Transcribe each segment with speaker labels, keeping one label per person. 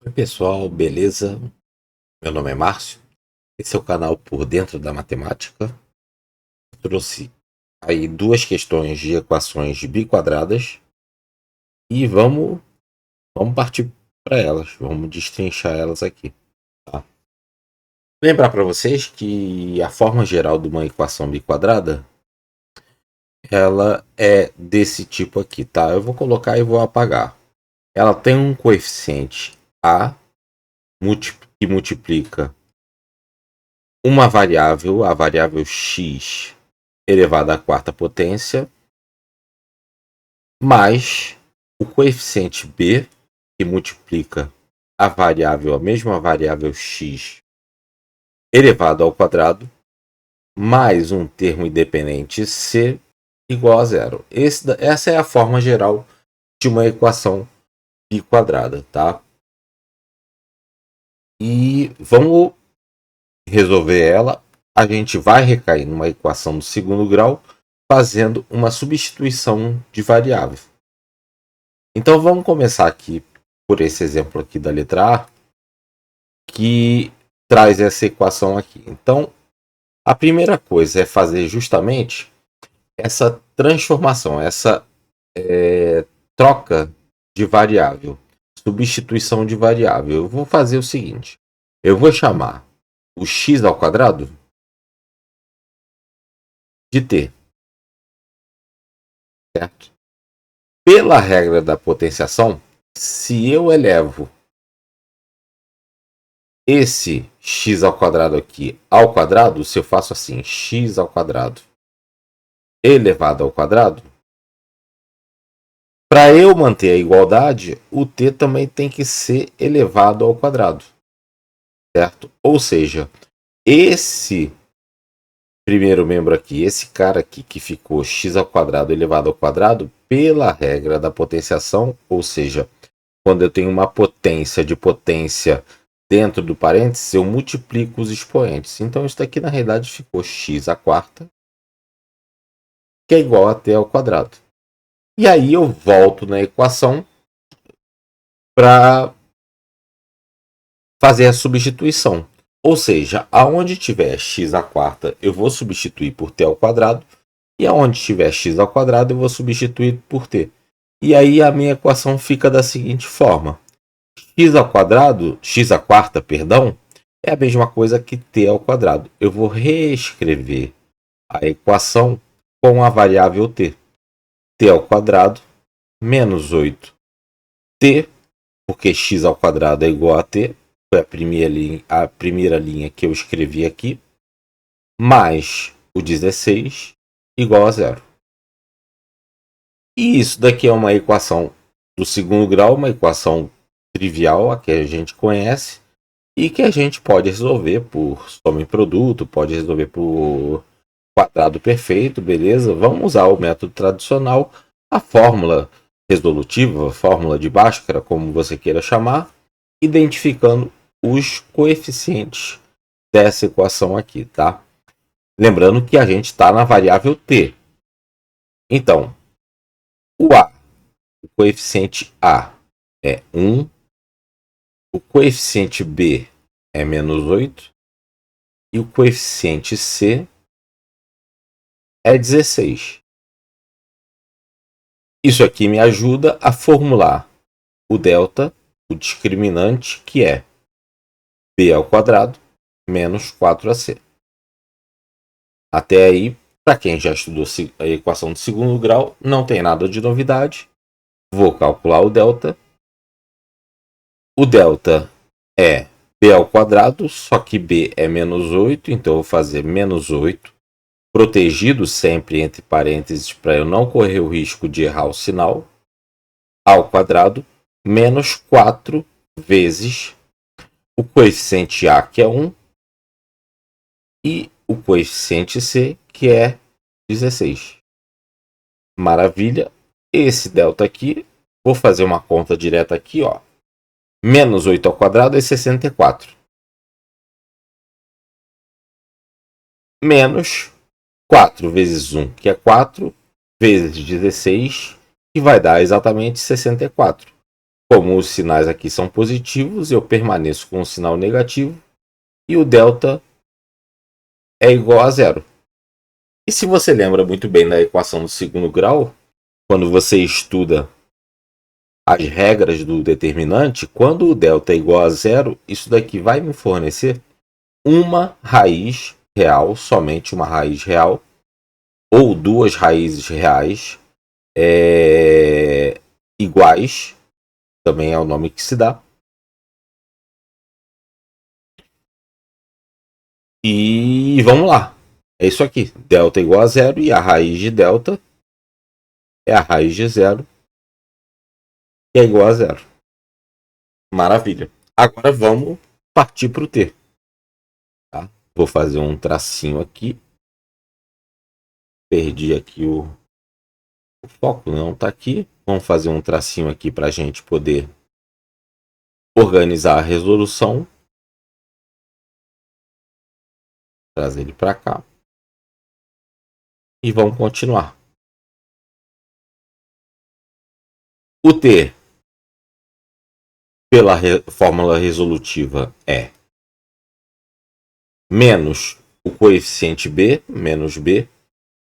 Speaker 1: Oi pessoal, beleza? Meu nome é Márcio. Esse é o canal Por Dentro da Matemática. Eu trouxe aí duas questões de equações biquadradas e vamos partir para elas. Vamos destrinchar elas aqui. Tá? Lembrar para vocês que a forma geral de uma equação biquadrada ela é desse tipo aqui, tá? Eu vou colocar e vou apagar. Ela tem um coeficiente a que multiplica uma variável, a variável x elevado à quarta potência, mais o coeficiente b, que multiplica a mesma variável x elevado ao quadrado, mais um termo independente c igual a zero. Essa é a forma geral de uma equação biquadrada, tá? E vamos resolver ela. A gente vai recair numa equação do segundo grau fazendo uma substituição de variável. Então vamos começar aqui por esse exemplo aqui da letra A, que traz essa equação aqui. Então a primeira coisa é fazer justamente essa transformação, essa troca de variável, substituição de variável. Eu vou fazer o seguinte, eu vou chamar o x ao quadrado de t, certo? Pela regra da potenciação, se eu elevo esse x ao quadrado aqui ao quadrado, se eu faço assim, x ao quadrado elevado ao quadrado, para eu manter a igualdade, o t também tem que ser elevado ao quadrado, certo? Ou seja, esse primeiro membro aqui, esse cara aqui que ficou x ao quadrado elevado ao quadrado, pela regra da potenciação, ou seja, quando eu tenho uma potência de potência dentro do parênteses, eu multiplico os expoentes. Então isso daqui na realidade ficou x à quarta, que é igual a t ao quadrado. E aí eu volto na equação para fazer a substituição. Ou seja, aonde tiver x à quarta, eu vou substituir por t ao quadrado. E aonde tiver x ao quadrado, eu vou substituir por t. E aí a minha equação fica da seguinte forma. X ao quadrado, x à quarta, perdão, é a mesma coisa que t ao quadrado. Eu vou reescrever a equação com a variável t. T ao quadrado menos 8t, porque x ao quadrado é igual a t, foi a primeira linha que eu escrevi aqui, mais o 16 igual a zero. E isso daqui é uma equação do segundo grau, uma equação trivial, a que a gente conhece, e que a gente pode resolver por soma em produto, pode resolver por quadrado perfeito, beleza? Vamos usar o método tradicional, a fórmula resolutiva, fórmula de Bhaskara, como você queira chamar, identificando os coeficientes dessa equação aqui, tá? Lembrando que a gente está na variável t. Então, o coeficiente A é 1, o coeficiente B é menos 8 e o coeficiente C é 16. Isso aqui me ajuda a formular o delta, o discriminante, que é b ao quadrado menos 4ac. Até aí, para quem já estudou a equação do segundo grau, não tem nada de novidade. Vou calcular o delta. O delta é b ao quadrado, só que b é menos 8, então eu vou fazer menos 8, protegido sempre entre parênteses para eu não correr o risco de errar o sinal, ao quadrado, menos 4 vezes o coeficiente A, que é 1, e o coeficiente C, que é 16. Maravilha. Esse delta aqui, vou fazer uma conta direta aqui, ó. Menos 8 ao quadrado é 64. Menos 4 vezes 1, que é 4, vezes 16, que vai dar exatamente 64. Como os sinais aqui são positivos, eu permaneço com o sinal negativo e o delta é igual a zero. E se você lembra muito bem da equação do segundo grau, quando você estuda as regras do determinante, quando o delta é igual a zero, isso daqui vai me fornecer uma raiz real, somente uma raiz real, ou duas raízes reais iguais, também é o nome que se dá. E vamos lá. É isso aqui. Delta igual a zero e a raiz de delta é a raiz de zero, que é igual a zero. Maravilha. Agora vamos partir para o T. Tá? Vou fazer um tracinho aqui. Perdi aqui o foco, não está aqui. Vamos fazer um tracinho aqui para a gente poder organizar a resolução. Trazer ele para cá. E vamos continuar. O T, pela fórmula resolutiva, é menos o coeficiente B, menos B,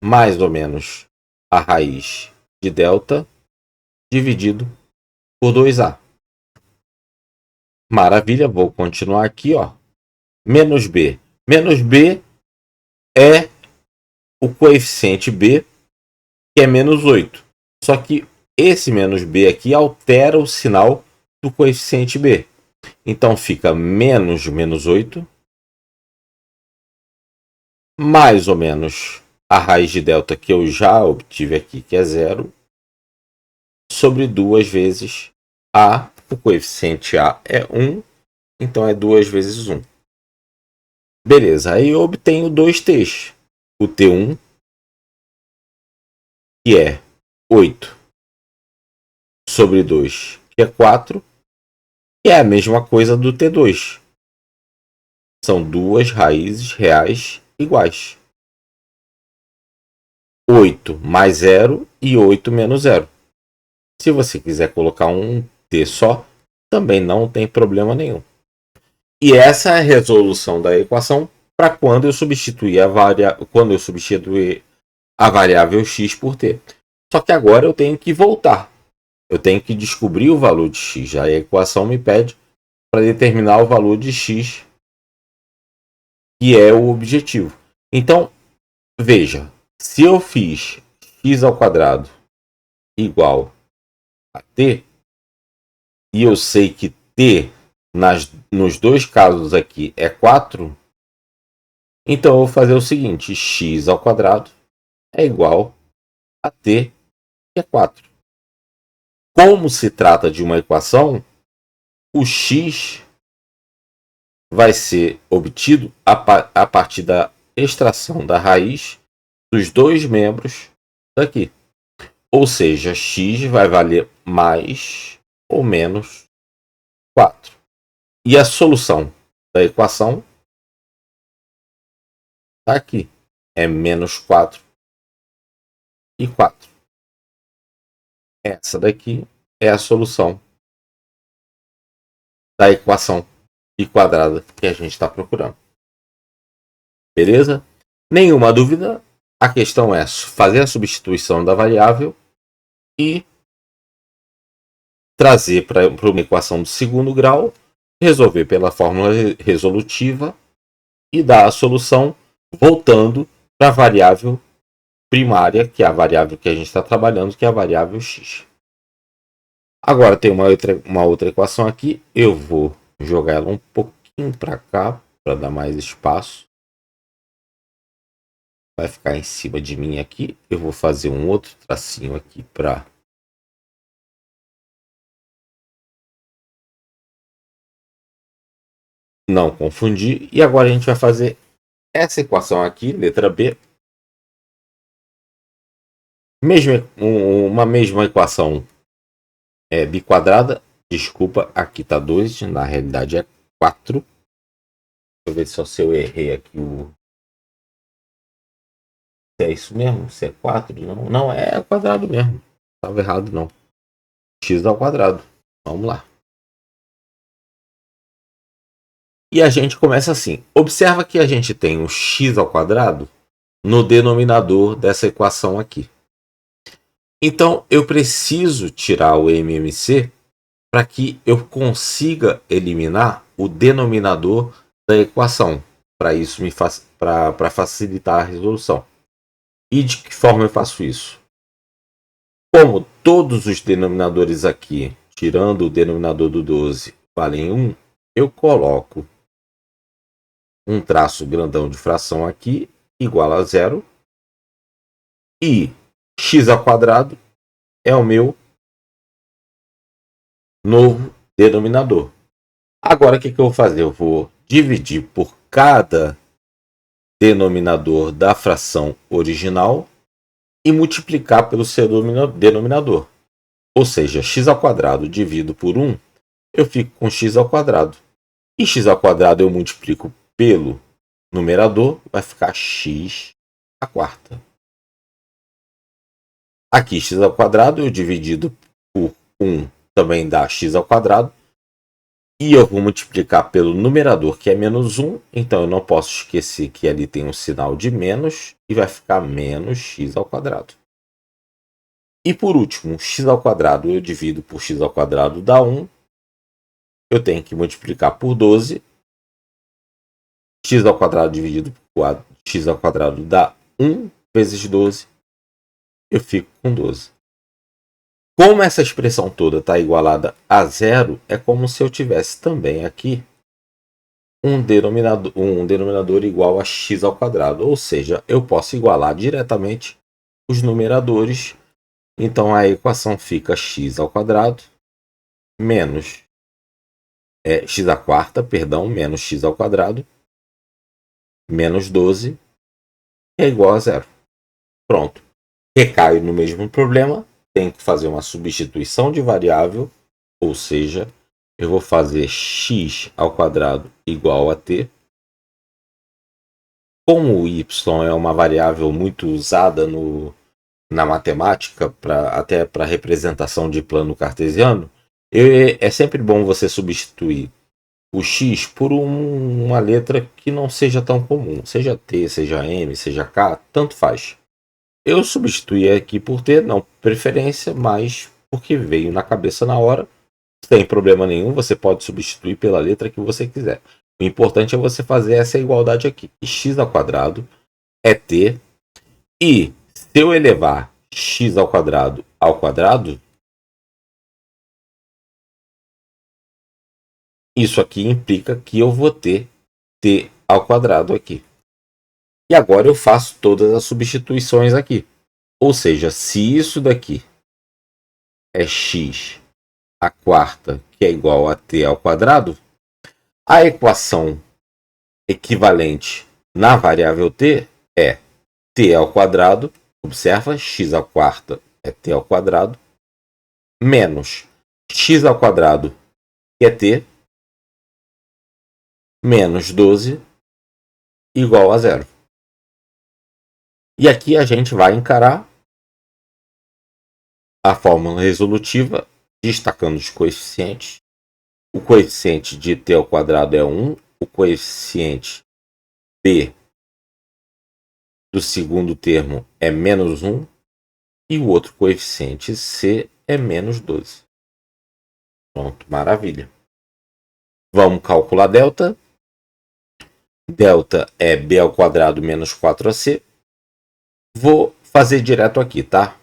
Speaker 1: mais ou menos a raiz de delta, dividido por 2A. Maravilha, vou continuar aqui, ó. Menos B. Menos B é o coeficiente B, que é menos 8. Só que esse menos B aqui altera o sinal do coeficiente B. Então fica menos menos 8, mais ou menos a raiz de delta que eu já obtive aqui, que é zero, sobre 2 vezes A. O coeficiente A é 1, então é 2 vezes 1. Beleza, aí eu obtenho dois T's. O T1, que é 8 sobre 2, que é 4, que é a mesma coisa do T2. São duas raízes reais iguais. 8 mais 0 e 8 menos 0. Se você quiser colocar um T só, também não tem problema nenhum. E essa é a resolução da equação para quando eu substituir a variável x por t. Só que agora eu tenho que voltar. Eu tenho que descobrir o valor de x. A equação me pede para determinar o valor de x, que é o objetivo. Então, veja, se eu fiz x ao quadrado igual a t, e eu sei que t nos dois casos aqui é 4, então eu vou fazer o seguinte: x ao quadrado é igual a t, que é 4. Como se trata de uma equação, o x vai ser obtido a partir da extração da raiz dos dois membros daqui. Ou seja, x vai valer mais ou menos 4. E a solução da equação está aqui. É menos 4 e 4. Essa daqui é a solução da equação pi quadrada que a gente está procurando. Beleza? Nenhuma dúvida. A questão é fazer a substituição da variável e trazer para uma equação do segundo grau, resolver pela fórmula resolutiva e dar a solução voltando para a variável primária, que é a variável que a gente está trabalhando, que é a variável x. Agora tem uma outra equação aqui, eu vou jogar ela um pouquinho para cá, para dar mais espaço. Vai ficar em cima de mim aqui. Eu vou fazer um outro tracinho aqui para não confundir. E agora a gente vai fazer essa equação aqui, letra B. Uma mesma equação biquadrada. Desculpa, aqui está 2, na realidade é 4. Deixa eu ver se eu errei aqui se é isso mesmo, se é 4. Não, é quadrado mesmo. Estava errado não. X ao quadrado. Vamos lá. E a gente começa assim. Observa que a gente tem o x ao quadrado no denominador dessa equação aqui. Então, eu preciso tirar o MMC para que eu consiga eliminar o denominador da equação. Para isso, para facilitar a resolução. E de que forma eu faço isso? Como todos os denominadores aqui, tirando o denominador do 12, valem 1, eu coloco um traço grandão de fração aqui, igual a 0. E x ao quadrado é o meu novo denominador. Agora, o que eu vou fazer? Eu vou dividir por cada denominador da fração original e multiplicar pelo seu denominador. Ou seja, x ao quadrado dividido por 1, eu fico com x ao quadrado. E x ao quadrado eu multiplico pelo numerador, vai ficar x à quarta. Aqui x ao quadrado eu dividido por 1 também dá x ao quadrado. E eu vou multiplicar pelo numerador, que é menos 1. Então eu não posso esquecer que ali tem um sinal de menos. E vai ficar menos x ao quadrado. E por último, x ao quadrado eu divido por x ao quadrado dá 1. Eu tenho que multiplicar por 12. X ao quadrado dividido por x ao quadrado dá 1 vezes 12. Eu fico com 12. Como essa expressão toda está igualada a zero, é como se eu tivesse também aqui um denominador igual a x ao quadrado. Ou seja, eu posso igualar diretamente os numeradores. Então a equação fica x ao quadrado menos x à quarta, menos x ao quadrado menos 12 é igual a zero. Pronto. Recai no mesmo problema. Tenho que fazer uma substituição de variável, ou seja, eu vou fazer x ao quadrado igual a t. Como o y é uma variável muito usada na matemática, até para representação de plano cartesiano, é sempre bom você substituir o x por uma letra que não seja tão comum, seja t, seja m, seja k, tanto faz. Eu substituí aqui por t, não preferência, mas porque veio na cabeça na hora. Sem problema nenhum, você pode substituir pela letra que você quiser. O importante é você fazer essa igualdade aqui. X ao quadrado é t. E se eu elevar x ao quadrado, isso aqui implica que eu vou ter t ao quadrado aqui. E agora eu faço todas as substituições aqui. Ou seja, se isso daqui é x à quarta, que é igual a t ao quadrado, a equação equivalente na variável t é t ao quadrado, observa, x à quarta é t ao quadrado, menos x ao quadrado, que é t, menos 12, igual a zero. E aqui a gente vai encarar a fórmula resolutiva, destacando os coeficientes. O coeficiente de t ao quadrado é 1, o coeficiente b do segundo termo é menos 1 e o outro coeficiente c é menos 12. Pronto, maravilha. Vamos calcular delta. Delta é b ao quadrado menos 4ac. Vou fazer direto aqui, tá?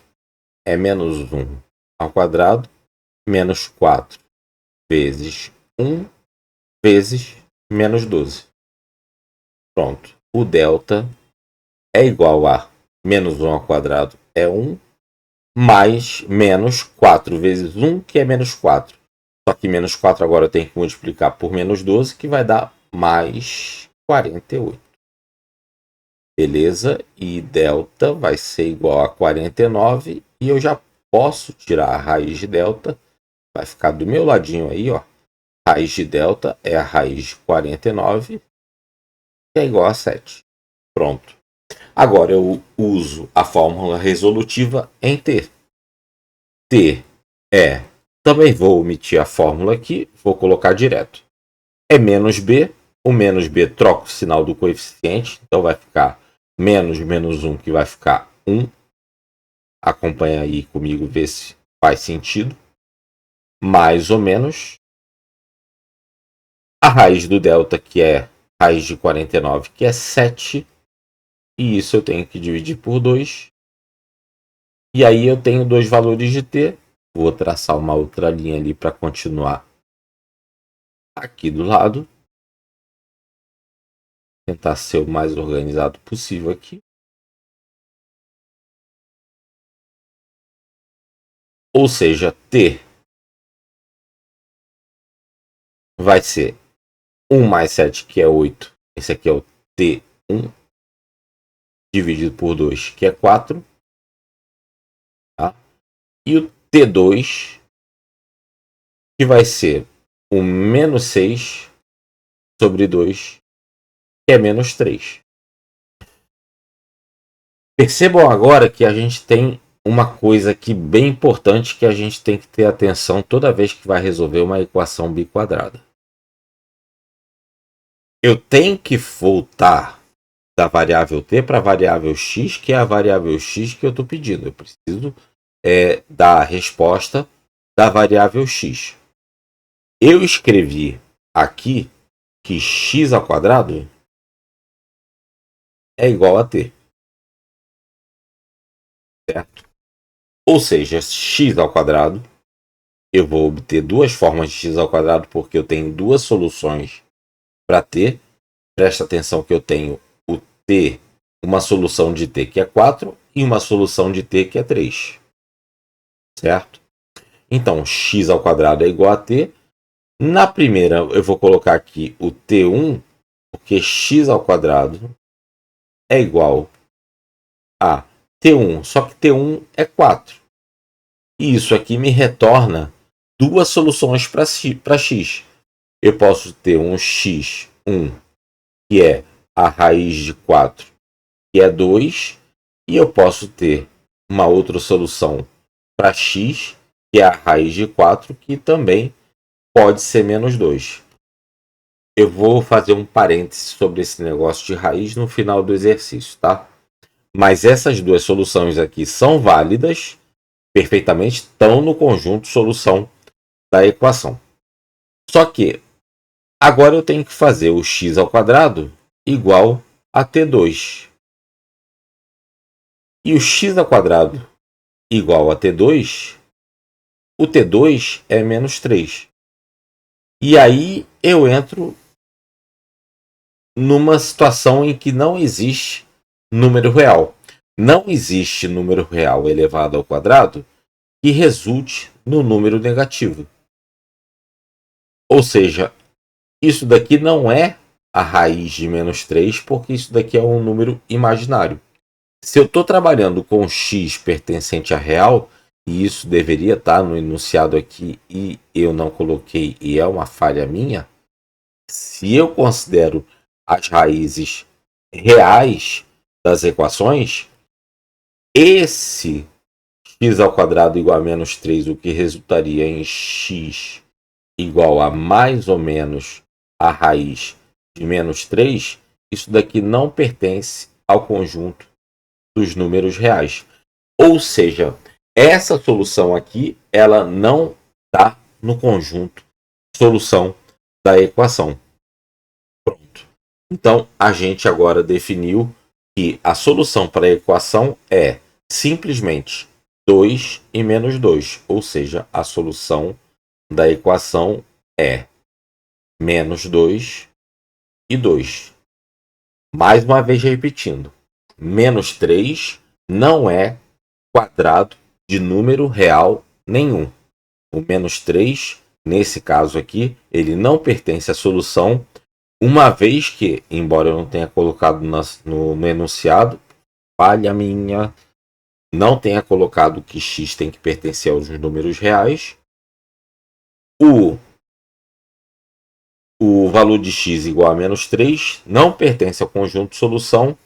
Speaker 1: É menos 1 ao quadrado menos 4 vezes 1 vezes menos 12. Pronto. O delta é igual a menos 1 ao quadrado é 1, mais menos 4 vezes 1, que é menos 4. Só que menos 4 agora eu tenho que multiplicar por menos 12, que vai dar mais 48. Beleza? E delta vai ser igual a 49. E eu já posso tirar a raiz de delta. Vai ficar do meu ladinho aí, ó. Raiz de delta é a raiz de 49, que é igual a 7. Pronto. Agora eu uso a fórmula resolutiva em t. T é Também vou omitir a fórmula aqui, vou colocar direto. É menos b, o menos b troca o sinal do coeficiente, então vai ficar menos 1, que vai ficar 1. Acompanha aí comigo, ver se faz sentido. Mais ou menos a raiz do delta, que é raiz de 49, que é 7. E isso eu tenho que dividir por 2. E aí eu tenho dois valores de t. Vou traçar uma outra linha ali para continuar aqui do lado. Tentar ser o mais organizado possível aqui. Ou seja, t vai ser 1 mais 7, que é 8. Esse aqui é o t1. Dividido por 2, que é 4. Tá? E o t2, que vai ser o menos 6 sobre 2, que é menos 3. Percebam agora que a gente tem uma coisa aqui bem importante que a gente tem que ter atenção toda vez que vai resolver uma equação biquadrada. Eu tenho que voltar da variável t para a variável x, que é a variável x que eu estou pedindo. Eu preciso dar a resposta da variável x. Eu escrevi aqui que x ao quadrado é igual a t. Certo? Ou seja, x ao quadrado, eu vou obter duas formas de x ao quadrado porque eu tenho duas soluções para t. Presta atenção que eu tenho o t, uma solução de t que é 4 e uma solução de t que é 3. Certo? Então, x ao quadrado é igual a t. Na primeira, eu vou colocar aqui o t1, porque x ao quadrado é igual a t1, só que t1 é 4. E isso aqui me retorna duas soluções para x. Eu posso ter um x1, que é a raiz de 4, que é 2, e eu posso ter uma outra solução para x, que é a raiz de 4, que também pode ser menos 2. Eu vou fazer um parêntese sobre esse negócio de raiz no final do exercício, tá? Mas essas duas soluções aqui são válidas, perfeitamente, estão no conjunto solução da equação. Só que agora eu tenho que fazer o x ao quadrado igual a t2. E o x ao quadrado igual a t2, o t2 é menos 3. E aí eu entro numa situação em que não existe número real. Não existe número real elevado ao quadrado que resulte no número negativo. Ou seja, isso daqui não é a raiz de menos 3, porque isso daqui é um número imaginário. Se eu estou trabalhando com x pertencente a real, e isso deveria estar no enunciado aqui e eu não coloquei e é uma falha minha, se eu considero as raízes reais das equações, esse x ao quadrado igual a menos 3, o que resultaria em x igual a mais ou menos a raiz de menos 3, isso daqui não pertence ao conjunto dos números reais. Ou seja, essa solução aqui, ela não está no conjunto solução da equação. Pronto. Então, a gente agora definiu que a solução para a equação é simplesmente 2 e menos 2. Ou seja, a solução da equação é menos 2 e 2. Mais uma vez repetindo, menos 3 não é quadrado de número real nenhum. O menos 3, nesse caso aqui, ele não pertence à solução, uma vez que, embora eu não tenha colocado no enunciado, falha minha, não tenha colocado que x tem que pertencer aos números reais, o valor de x igual a menos 3 não pertence ao conjunto solução,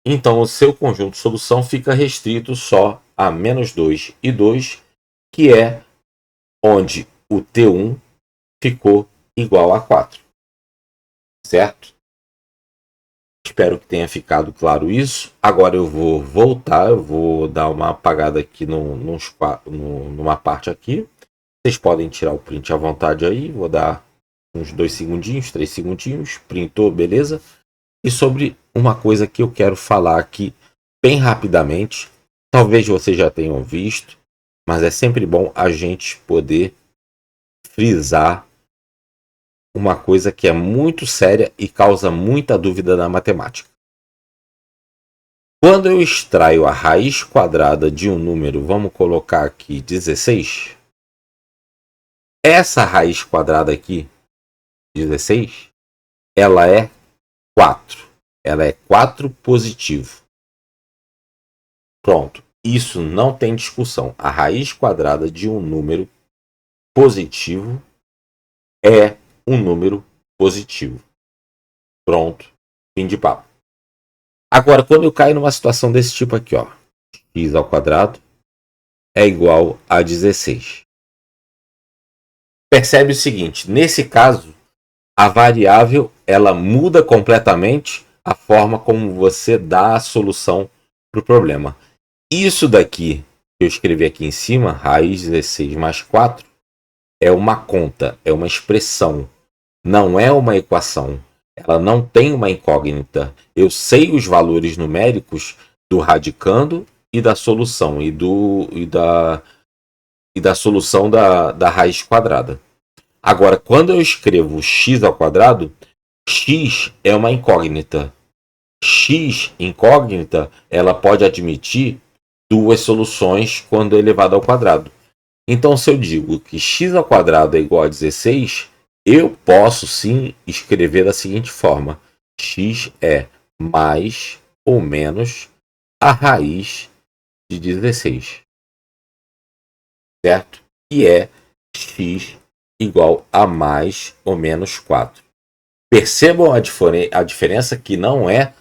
Speaker 1: então o seu conjunto solução fica restrito só a menos 2 e 2, que é onde o T1 ficou igual a 4. Certo? Espero que tenha ficado claro isso. Agora eu vou voltar, eu vou dar uma apagada aqui numa parte aqui. Vocês podem tirar o print à vontade aí. Vou dar uns 2 segundinhos, 3 segundinhos. Printou, beleza? E sobre uma coisa que eu quero falar aqui bem rapidamente. Talvez vocês já tenham visto, mas é sempre bom a gente poder frisar uma coisa que é muito séria e causa muita dúvida na matemática. Quando eu extraio a raiz quadrada de um número, vamos colocar aqui 16. Essa raiz quadrada aqui, 16, ela é 4. Ela é 4 positivo. Pronto. Isso não tem discussão. A raiz quadrada de um número positivo é um número positivo. Pronto. Fim de papo. Agora, quando eu caio numa situação desse tipo aqui, ó, x ao quadrado é igual a 16. Percebe o seguinte, nesse caso, a variável ela muda completamente a forma como você dá a solução para o problema. Isso daqui que eu escrevi aqui em cima, raiz 16 mais 4, é uma conta, é uma expressão, não é uma equação. Ela não tem uma incógnita. Eu sei os valores numéricos do radicando e da solução, e da solução da raiz quadrada. Agora, quando eu escrevo x ao quadrado, x é uma incógnita. X incógnita, ela pode admitir duas soluções quando elevado ao quadrado. Então, se eu digo que x ao quadrado é igual a 16, eu posso sim escrever da seguinte forma: x é mais ou menos a raiz de 16. Certo? E é x igual a mais ou menos 4. Percebam a diferença que não é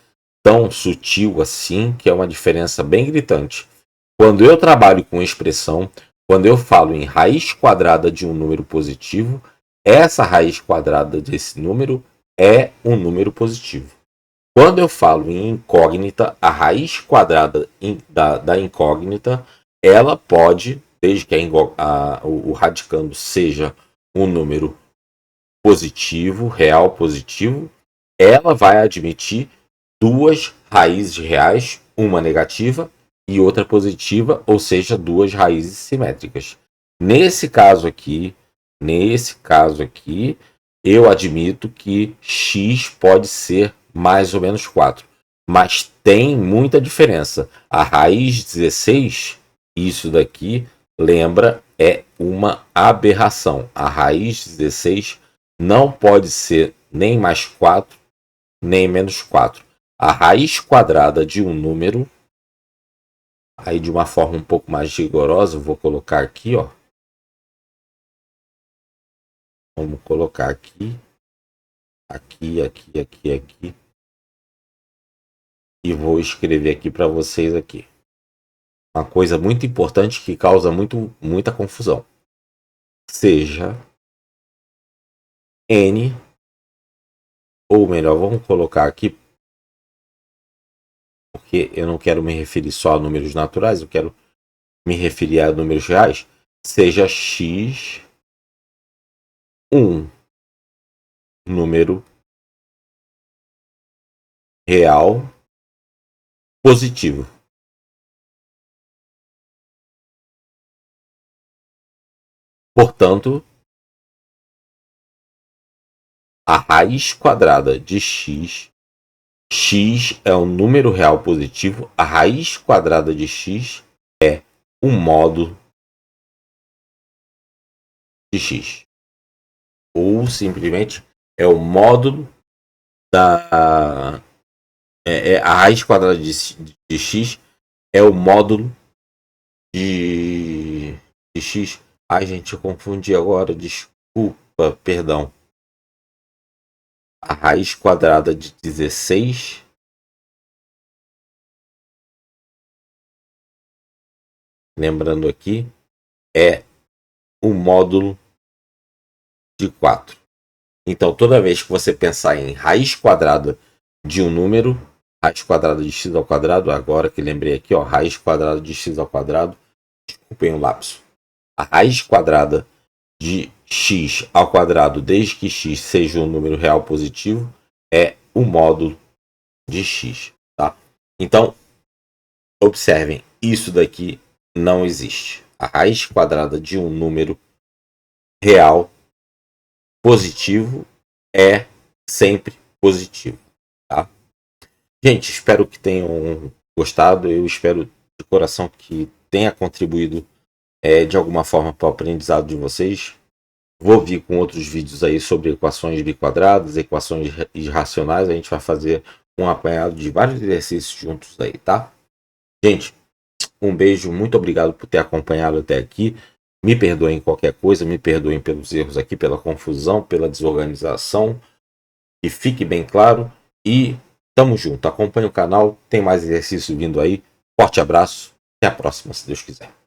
Speaker 1: tão sutil assim, que é uma diferença bem gritante. Quando eu trabalho com expressão, quando eu falo em raiz quadrada de um número positivo, essa raiz quadrada desse número é um número positivo. Quando eu falo em incógnita, a raiz quadrada da incógnita, ela pode, desde que o radicando seja um número positivo, real positivo, ela vai admitir duas raízes reais, uma negativa e outra positiva, ou seja, duas raízes simétricas. Nesse caso aqui, eu admito que x pode ser mais ou menos 4, mas tem muita diferença. A raiz 16, isso daqui, lembra, é uma aberração. A raiz 16 não pode ser nem mais 4, nem menos 4. A raiz quadrada de um número, aí de uma forma um pouco mais rigorosa, eu vou colocar aqui, ó. Vamos colocar aqui, aqui. E vou escrever aqui para vocês aqui. Uma coisa muito importante que causa muita confusão. Seja n, ou melhor, vamos colocar aqui, porque eu não quero me referir só a números naturais, eu quero me referir a números reais. Seja x um número real positivo. Portanto, a raiz quadrada de x, x é um número real positivo, a raiz quadrada de x é um módulo de x. Ou simplesmente é o módulo da. A raiz quadrada de x é o módulo de x. Ai, gente, eu confundi agora. Desculpa, perdão. A raiz quadrada de 16 lembrando aqui, é o módulo de 4. Então, toda vez que você pensar em raiz quadrada de um número, raiz quadrada de x ao quadrado, agora que lembrei aqui, ó, raiz quadrada de x ao quadrado, desculpem o lapso. A raiz quadrada de x ao quadrado, desde que x seja um número real positivo, é o módulo de x, tá? Então, observem, isso daqui não existe. A raiz quadrada de um número real positivo é sempre positivo, tá? Gente, espero que tenham gostado. Eu espero de coração que tenha contribuído de alguma forma para o aprendizado de vocês. Vou vir com outros vídeos aí sobre equações biquadradas, equações irracionais. A gente vai fazer um apanhado de vários exercícios juntos aí, tá? Gente, um beijo, muito obrigado por ter acompanhado até aqui. Me perdoem qualquer coisa, me perdoem pelos erros aqui, pela confusão, pela desorganização. E fique bem claro. E tamo junto. Acompanhe o canal, tem mais exercício vindo aí. Forte abraço. Até a próxima, se Deus quiser.